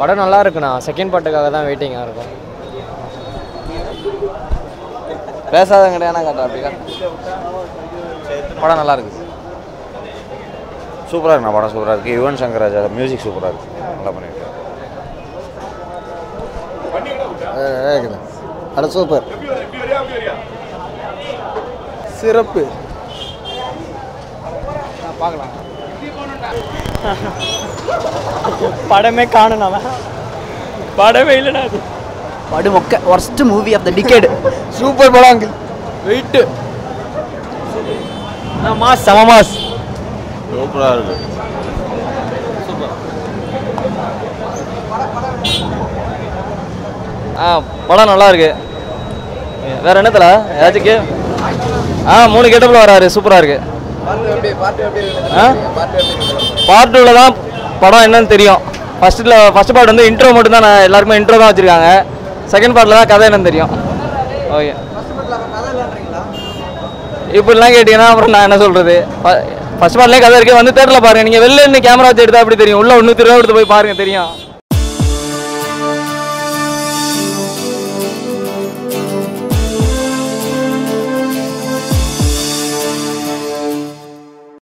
படம் நல்லா இருக்குண்ணா. செகண்ட் பார்ட்டுக்காக தான் வெயிட்டிங்காக இருக்கும். பேசாதங்க கிடையாது காட்டா அப்படிக்கா. படம் நல்லா இருக்குது. சூப்பராக இருக்குண்ணா. படம் சூப்பராக இருக்குது. யுவன் சங்கர் ராஜா மியூசிக் சூப்பராக இருக்குது. நல்லா பண்ணியிருக்கேன். படம் சூப்பர். சிறப்பு. பார்க்கலாம். படமே காணணும். படமே இல்லைண்ணா. அது படம் மொக்க. Worst movie of the decade. Super படம். Weight mass. செம மாஸ். சூப்பராக இருக்குது. படம் நல்லா இருக்கு. வேற என்னத்துல ஏதாச்சும் 3 கெட்டப்பில் வராரு. சூப்பராக இருக்கு. பார்ட் 2ல தான் படம் என்னன்னு தெரியும். ஃபர்ஸ்ட் பார்ட் வந்து இன்ட்ரோ மட்டும் தான். எல்லாருக்குமே இன்ட்ரோ தான் வச்சுருக்காங்க. செகண்ட் பார்ட்டில் தான் கதை என்னன்னு தெரியும். ஓகே, இப்படிலாம் கேட்டிங்கன்னா அப்புறம் நான் என்ன சொல்கிறது. ஃபர்ஸ்ட் பார்ட்லேயே கதை இருக்குது. வந்து தேட்டரில் பாருங்கள். நீங்கள் வெளில இருந்து கேமரா வச்சு எடுத்தால் அப்படி தெரியும். உள்ள 120 ரூபா எடுத்து போய் பாருங்கள், தெரியும்.